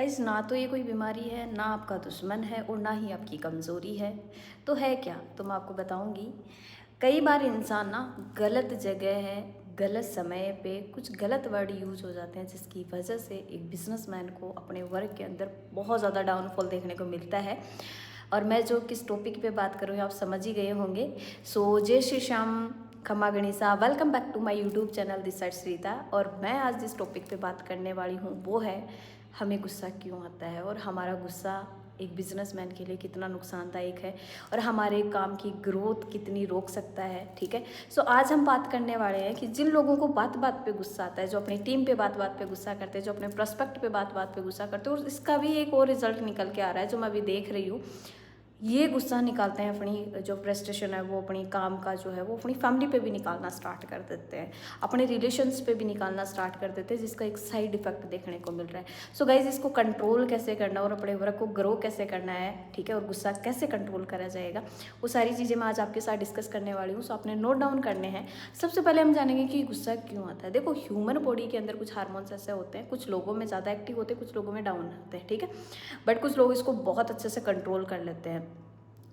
Guys, ना तो ये कोई बीमारी है, ना आपका दुश्मन है और ना ही आपकी कमज़ोरी है। तो है क्या? तो मैं आपको बताऊंगी। कई बार इंसान ना गलत जगह है, गलत समय पे कुछ गलत वर्ड यूज हो जाते हैं, जिसकी वजह से एक बिजनेसमैन को अपने वर्क के अंदर बहुत ज़्यादा डाउनफॉल देखने को मिलता है। और मैं जो किस टॉपिक पे बात कर रही हूँ आप समझ ही गए होंगे। सो जय श्री श्याम, खमा गणिसा, welcome back to my YouTube channel this side Shrita. और मैं आज जिस टॉपिक पे बात करने वाली हूँ वो है हमें गुस्सा क्यों आता है और हमारा गुस्सा एक बिजनेसमैन के लिए कितना नुकसानदायक है और हमारे काम की ग्रोथ कितनी रोक सकता है। ठीक है, सो आज हम बात करने वाले हैं कि जिन लोगों को बात बात पे गुस्सा आता है, जो अपनी टीम पे बात बात पे गुस्सा करते हैं, जो अपने प्रोस्पेक्ट पे बात बात पे गुस्सा करते हैं, और इसका भी एक और रिजल्ट निकल के आ रहा है जो मैं अभी देख रही हूँ। ये गुस्सा निकालते हैं, अपनी जो फ्रस्ट्रेशन है वो अपनी काम का जो है वो अपनी फैमिली पे भी निकालना स्टार्ट कर देते हैं, अपने रिलेशंस पे भी निकालना स्टार्ट कर देते हैं, जिसका एक साइड इफेक्ट देखने को मिल रहा है। सो गाइज, इसको कंट्रोल कैसे करना और अपने वर्क को ग्रो कैसे करना है, ठीक है, और गुस्सा कैसे कंट्रोल करा जाएगा, वो सारी चीज़ें मैं आज आपके साथ डिस्कस करने वाली हूँ। सो आपने नोट डाउन करने हैं। सबसे पहले हम जानेंगे कि गुस्सा क्यों आता है। देखो, ह्यूमन बॉडी के अंदर कुछ हार्मोन्स ऐसे होते हैं, कुछ लोगों में ज़्यादा एक्टिव होते हैं, कुछ लोगों में डाउन होते हैं, ठीक है, बट कुछ लोग इसको बहुत अच्छे से कंट्रोल कर लेते हैं।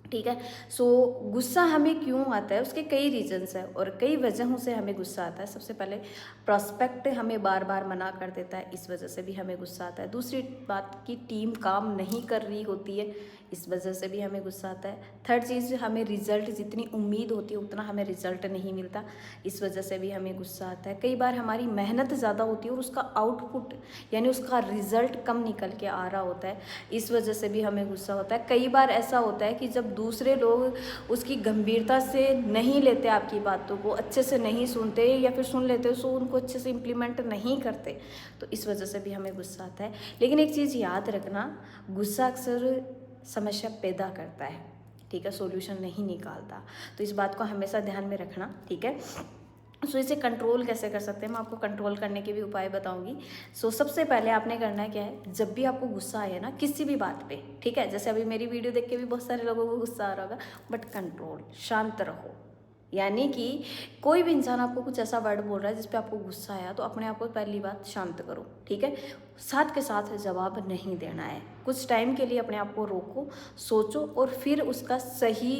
ठीक है, सो गुस्सा हमें क्यों आता है, उसके कई रीजंस है और कई वजहों से हमें गुस्सा आता है। सबसे पहले प्रोस्पेक्ट हमें बार बार मना कर देता है, इस वजह से भी हमें गुस्सा आता है। दूसरी बात की टीम काम नहीं कर रही होती है, इस वजह से भी हमें गुस्सा आता है। थर्ड चीज़, हमें रिजल्ट जितनी उम्मीद होती है उतना हमें रिजल्ट नहीं मिलता, इस वजह से भी हमें गुस्सा आता है। कई बार हमारी मेहनत ज़्यादा होती है और उसका आउटपुट यानी उसका रिजल्ट कम निकल के आ रहा होता है, इस वजह से भी हमें गुस्सा होता है। कई बार ऐसा होता है कि जब दूसरे लोग उसकी गंभीरता से नहीं लेते, आपकी बातों को अच्छे से नहीं सुनते, या फिर सुन लेते सो उनको अच्छे से इम्प्लीमेंट नहीं करते, तो इस वजह से भी हमें गुस्सा आता है। लेकिन एक चीज़ याद रखना, गुस्सा अक्सर समस्या पैदा करता है, ठीक है, सॉल्यूशन नहीं निकालता। तो इस बात को हमेशा ध्यान में रखना, ठीक है। सो इसे कंट्रोल कैसे कर सकते हैं, मैं आपको कंट्रोल करने के भी उपाय बताऊंगी। सो सबसे पहले आपने करना है क्या है, जब भी आपको गुस्सा आए ना किसी भी बात पे, ठीक है, जैसे अभी मेरी वीडियो देख के भी बहुत सारे लोगों को गुस्सा आ रहा होगा, बट कंट्रोल, शांत रहो। यानी कि कोई भी इंसान आपको कुछ ऐसा वर्ड बोल रहा है जिस पे आपको गुस्सा आया, तो अपने आप को पहली बात शांत करो, ठीक है। साथ के साथ जवाब नहीं देना है, कुछ टाइम के लिए अपने आप को रोको, सोचो और फिर उसका सही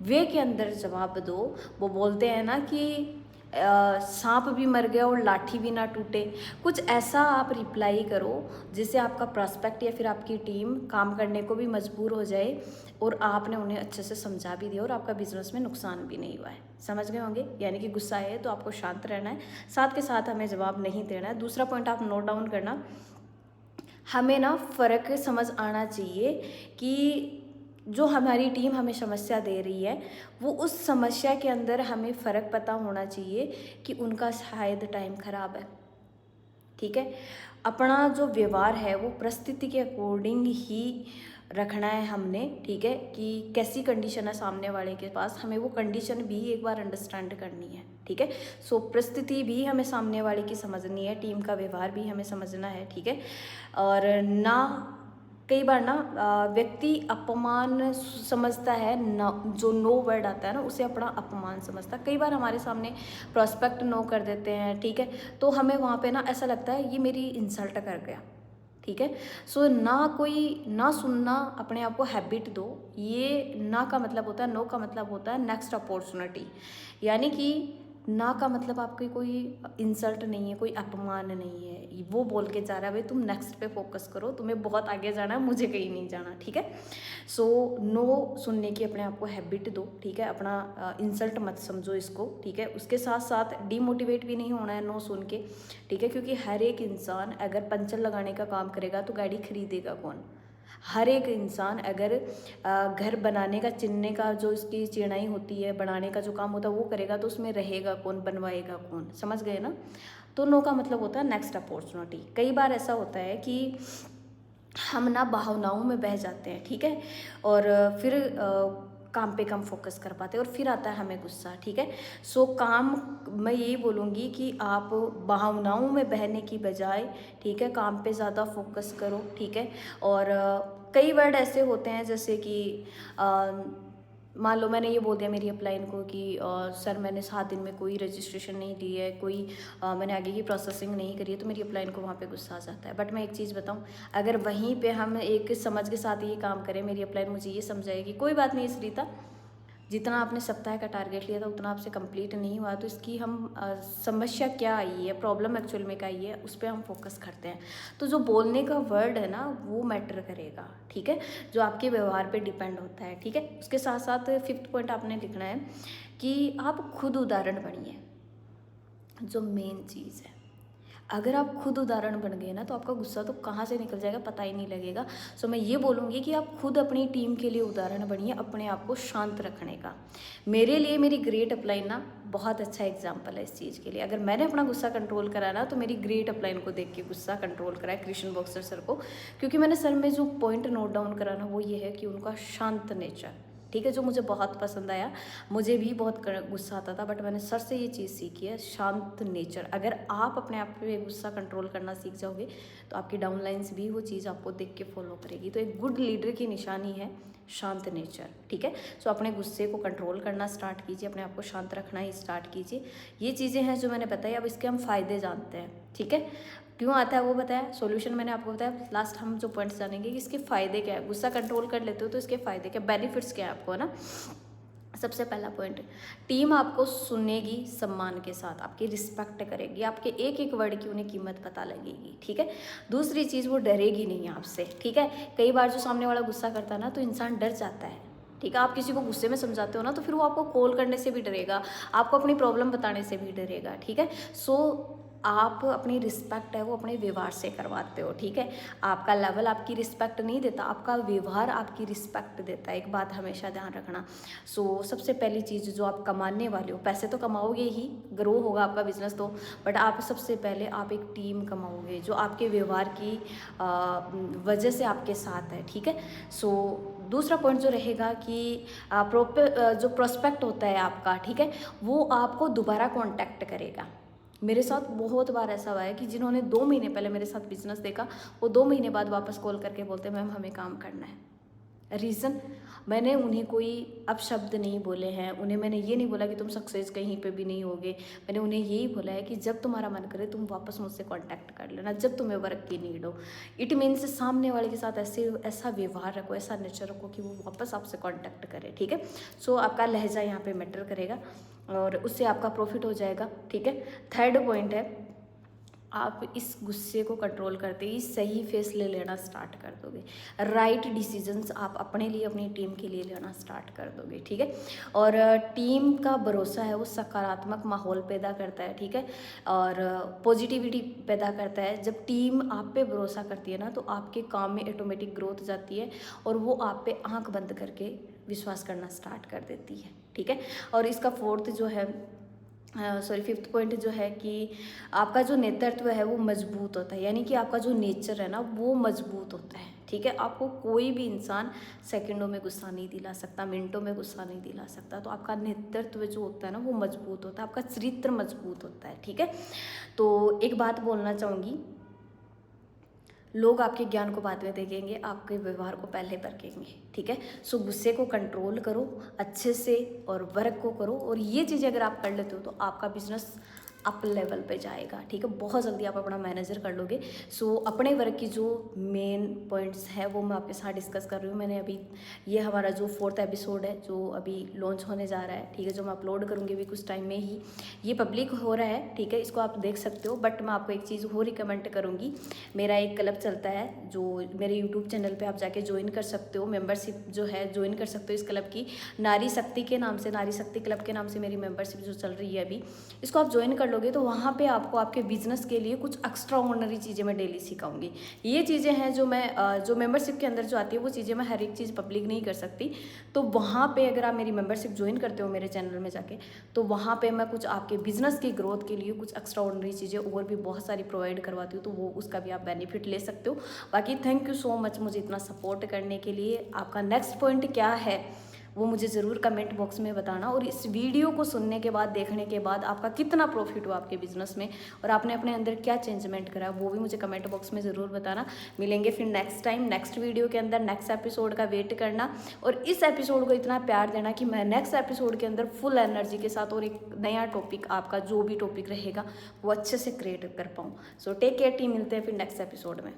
वे के अंदर जवाब दो। वो बोलते हैं ना कि सांप भी मर गया और लाठी भी ना टूटे, कुछ ऐसा आप रिप्लाई करो जिससे आपका प्रॉस्पेक्ट या फिर आपकी टीम काम करने को भी मजबूर हो जाए और आपने उन्हें अच्छे से समझा भी दिया और आपका बिजनेस में नुकसान भी नहीं हुआ है। समझ गए होंगे, यानी कि गुस्सा है तो आपको शांत रहना है, साथ के साथ हमें जवाब नहीं देना है। दूसरा पॉइंट आप नोट डाउन करना, हमें ना फ़र्क समझ आना चाहिए कि जो हमारी टीम हमें समस्या दे रही है, वो उस समस्या के अंदर हमें फ़र्क पता होना चाहिए कि उनका शायद टाइम ख़राब है, ठीक है। अपना जो व्यवहार है वो परिस्थिति के अकॉर्डिंग ही रखना है हमने, ठीक है, कि कैसी कंडीशन है सामने वाले के पास, हमें वो कंडीशन भी एक बार अंडरस्टैंड करनी है, ठीक है। सो परिस्थिति भी हमें सामने वाले की समझनी है, टीम का व्यवहार भी हमें समझना है, ठीक है। और ना कई बार ना व्यक्ति अपमान समझता है ना, जो नो वर्ड आता है ना उसे अपना अपमान समझता है। कई बार हमारे सामने प्रोस्पेक्ट नो कर देते हैं, ठीक है, तो हमें वहाँ पे ना ऐसा लगता है ये मेरी इंसल्ट कर गया, ठीक है। सो ना कोई ना सुनना, अपने आप को हैबिट दो। ये ना का मतलब होता है, नो का मतलब होता है नेक्स्ट अपॉर्चुनिटी, यानी कि ना का मतलब आपकी कोई इंसल्ट नहीं है, कोई अपमान नहीं है, वो बोल के जा रहा है भाई तुम नेक्स्ट पे फोकस करो, तुम्हें बहुत आगे जाना है, मुझे कहीं नहीं जाना, ठीक है। सो नो सुनने की अपने आप को हैबिट दो, ठीक है, अपना इंसल्ट मत समझो इसको, ठीक है। उसके साथ साथ डीमोटिवेट भी नहीं होना है नो सुन के, ठीक है, क्योंकि हर एक इंसान अगर पंचर लगाने का काम करेगा तो गाड़ी खरीदेगा कौन। हर एक इंसान अगर घर बनाने का, चिनने का जो इसकी चिनाई होती है, बनाने का जो काम होता है वो करेगा, तो उसमें रहेगा कौन, बनवाएगा कौन, समझ गए ना। तो नो का मतलब होता है नेक्स्ट अपॉर्चुनिटी। कई बार ऐसा होता है कि हम ना भावनाओं में बह जाते हैं, ठीक है, और फिर काम पे कम फोकस कर पाते हैं और फिर आता है हमें गुस्सा, ठीक है। सो काम, मैं यही बोलूँगी कि आप भावनाओं में बहने की बजाय, ठीक है, काम पे ज़्यादा फोकस करो, ठीक है। और कई वर्ड ऐसे होते हैं जैसे कि मान लो मैंने ये बोल दिया मेरी अपलाइन को कि सर मैंने 7 दिन में कोई रजिस्ट्रेशन नहीं ली है, कोई मैंने आगे की प्रोसेसिंग नहीं करी है, तो मेरी अपलाइन को वहाँ पे गुस्सा आ जाता है। बट मैं एक चीज़ बताऊँ, अगर वहीं पे हम एक समझ के साथ ये काम करें, मेरी अपलाइन मुझे ये समझाएगी कोई बात नहीं सरिता, जितना आपने सप्ताह का टारगेट लिया था उतना आपसे कंप्लीट नहीं हुआ, तो इसकी हम समस्या क्या आई है, प्रॉब्लम एक्चुअल में क्या आई है, उस पर हम फोकस करते हैं। तो जो बोलने का वर्ड है ना वो मैटर करेगा, ठीक है, जो आपके व्यवहार पे डिपेंड होता है, ठीक है। उसके साथ साथ 5th पॉइंट आपने लिखना है कि आप खुद उदाहरण बनिए, जो मेन चीज़ है। अगर आप खुद उदाहरण बन गए ना तो आपका गुस्सा तो कहाँ से निकल जाएगा पता ही नहीं लगेगा। सो मैं ये बोलूँगी कि आप खुद अपनी टीम के लिए उदाहरण बनिए, अपने आप को शांत रखने का। मेरे लिए मेरी ग्रेट अपलाइन ना बहुत अच्छा एग्जाम्पल है इस चीज़ के लिए। अगर मैंने अपना गुस्सा कंट्रोल करा ना तो मेरी ग्रेट अपलाइन को देख के गुस्सा कंट्रोल करा है, कृष्ण बॉक्सर सर को, क्योंकि मैंने सर में जो पॉइंट नोट डाउन करा ना वो ये है कि उनका शांत नेचर, ठीक है, जो मुझे बहुत पसंद आया। मुझे भी बहुत गुस्सा आता था, बट मैंने सर से ये चीज़ सीखी है, शांत नेचर। अगर आप अपने आप पे गुस्सा कंट्रोल करना सीख जाओगे तो आपकी डाउनलाइंस भी वो चीज़ आपको देख के फॉलो करेगी। तो एक गुड लीडर की निशानी है शांत नेचर, ठीक है। सो अपने गुस्से को कंट्रोल करना स्टार्ट कीजिए, अपने आप को शांत रखना ही स्टार्ट कीजिए। ये चीज़ें हैं जो मैंने बताई। अब इसके हम फ़ायदे जानते हैं, ठीक है, क्यों आता है वो बताया, सॉल्यूशन मैंने आपको बताया। लास्ट हम जो पॉइंट्स जानेंगे कि इसके फ़ायदे क्या है। गुस्सा कंट्रोल कर लेते हो तो इसके फ़ायदे क्या, बेनिफिट्स क्या है आपको, है ना। सबसे पहला पॉइंट, टीम आपको सुनेगी, सम्मान के साथ आपकी रिस्पेक्ट करेगी, आपके एक एक वर्ड की उन्हें कीमत पता लगेगी, ठीक है। दूसरी चीज़, वो डरेगी नहीं आपसे, ठीक है। कई बार जो सामने वाला गुस्सा करता है ना तो इंसान डर जाता है, ठीक है। आप किसी को गुस्से में समझाते हो ना तो फिर वो आपको कॉल करने से भी डरेगा, आपको अपनी प्रॉब्लम बताने से भी डरेगा, ठीक है। सो आप अपनी रिस्पेक्ट है वो अपने व्यवहार से करवाते हो, ठीक है। आपका लेवल आपकी रिस्पेक्ट नहीं देता, आपका व्यवहार आपकी रिस्पेक्ट देता है। एक बात हमेशा ध्यान रखना। सो सबसे पहली चीज़, जो आप कमाने वाले हो, पैसे तो कमाओगे ही, ग्रो होगा आपका बिजनेस तो, बट आप सबसे पहले आप एक टीम कमाओगे जो आपके व्यवहार की वजह से आपके साथ है, ठीक है। सो दूसरा पॉइंट जो रहेगा कि जो प्रोस्पेक्ट होता है आपका, ठीक है, वो आपको दोबारा कांटेक्ट करेगा। मेरे साथ बहुत बार ऐसा हुआ है कि जिन्होंने 2 महीने पहले मेरे साथ बिजनेस देखा, वो 2 महीने बाद वापस कॉल करके बोलते हैं मैम हमें काम करना है। रीज़न, मैंने उन्हें कोई अपशब्द नहीं बोले हैं, उन्हें मैंने ये नहीं बोला कि तुम सक्सेस कहीं पे भी नहीं होगे। मैंने उन्हें यही बोला है कि जब तुम्हारा मन करे तुम वापस मुझसे कांटेक्ट कर लेना, जब तुम्हें वर्क की नीड हो। इट मीन्स सामने वाले के साथ ऐसा व्यवहार रखो, ऐसा नेचर रखो कि वो वापस आपसे कांटेक्ट करे, ठीक है। सो आपका लहजा यहाँ पे मैटर करेगा और उससे आपका प्रॉफिट हो जाएगा, ठीक है। थर्ड पॉइंट है, आप इस गुस्से को कंट्रोल करते ही सही फैसले लेना स्टार्ट कर दोगे। राइट डिसीजंस आप अपने लिए, अपनी टीम के लिए लेना स्टार्ट कर दोगे, ठीक है। और टीम का भरोसा है वो सकारात्मक माहौल पैदा करता है, ठीक है, और पॉजिटिविटी पैदा करता है। जब टीम आप पे भरोसा करती है ना तो आपके काम में ऑटोमेटिक ग्रोथ जाती है और वो आप पे आंख बंद करके विश्वास करना स्टार्ट कर देती है, ठीक है। और इसका फोर्थ जो है, फिफ्थ पॉइंट जो है कि आपका जो नेतृत्व है वो मजबूत होता है, यानी कि आपका जो नेचर है ना वो मजबूत होता है, ठीक है। आपको कोई भी इंसान सेकंडों में गुस्सा नहीं दिला सकता, मिनटों में गुस्सा नहीं दिला सकता। तो आपका नेतृत्व जो होता है ना वो मजबूत होता है, आपका चरित्र मजबूत होता है, ठीक है। तो एक बात बोलना चाहूँगी, लोग आपके ज्ञान को बाद में देखेंगे, आपके व्यवहार को पहले परखेंगे, ठीक है। सो गुस्से को कंट्रोल करो अच्छे से और वर्क को करो, और ये चीज़ें अगर आप कर लेते हो तो आपका बिजनेस अप लेवल पे जाएगा, ठीक है। बहुत जल्दी आप अपना मैनेजर कर लोगे। सो अपने वर्क की जो मेन पॉइंट्स हैं वो मैं आपके साथ डिस्कस कर रही हूँ। मैंने अभी ये हमारा जो 4th एपिसोड है जो अभी लॉन्च होने जा रहा है, ठीक है, जो मैं अपलोड करूँगी अभी कुछ टाइम में ही ये पब्लिक हो रहा है, ठीक है, इसको आप देख सकते हो। बट मैं आपको एक चीज़ और रिकमेंड करूँगी, मेरा एक क्लब चलता है जो मेरे यूट्यूब चैनल पर आप जाके ज्वाइन कर सकते हो, मेम्बरशिप जो है ज्वाइन कर सकते हो इस क्लब की। नारी शक्ति के नाम से, नारी शक्ति क्लब के नाम से मेरी मेम्बरशिप जो चल रही है अभी, इसको आप ज्वाइन कर लोगे तो वहाँ पे आपको आपके बिजनेस के लिए कुछ एक्स्ट्रा ऑर्डिनरी चीज़ें मैं डेली सिखाऊंगी। ये चीज़ें हैं जो मैं जो मेंबरशिप के अंदर जो आती है वो चीज़ें मैं हर एक चीज़ पब्लिक नहीं कर सकती। तो वहाँ पे अगर आप मेरी मेंबरशिप ज्वाइन करते हो मेरे चैनल में जाके, तो वहाँ पे मैं कुछ आपके बिजनेस की ग्रोथ के लिए कुछ एक्स्ट्रा ऑर्डिनरी चीज़ें और भी बहुत सारी प्रोवाइड करवाती हूँ, तो वो उसका भी आप बेनिफिट ले सकते हो। बाकी थैंक यू सो मच मुझे इतना सपोर्ट करने के लिए। आपका नेक्स्ट पॉइंट क्या है वो मुझे ज़रूर कमेंट बॉक्स में बताना। और इस वीडियो को सुनने के बाद, देखने के बाद आपका कितना प्रॉफिट हुआ आपके बिजनेस में और आपने अपने अंदर क्या चेंजमेंट करा, वो भी मुझे कमेंट बॉक्स में ज़रूर बताना। मिलेंगे फिर नेक्स्ट टाइम, नेक्स्ट वीडियो के अंदर। नेक्स्ट एपिसोड का वेट करना और इस एपिसोड को इतना प्यार देना कि मैं नेक्स्ट एपिसोड के अंदर फुल एनर्जी के साथ और एक नया टॉपिक, आपका जो भी टॉपिक रहेगा वो अच्छे से क्रिएट कर पाऊँ। सो टेक केयर टीम, मिलते हैं फिर नेक्स्ट एपिसोड में।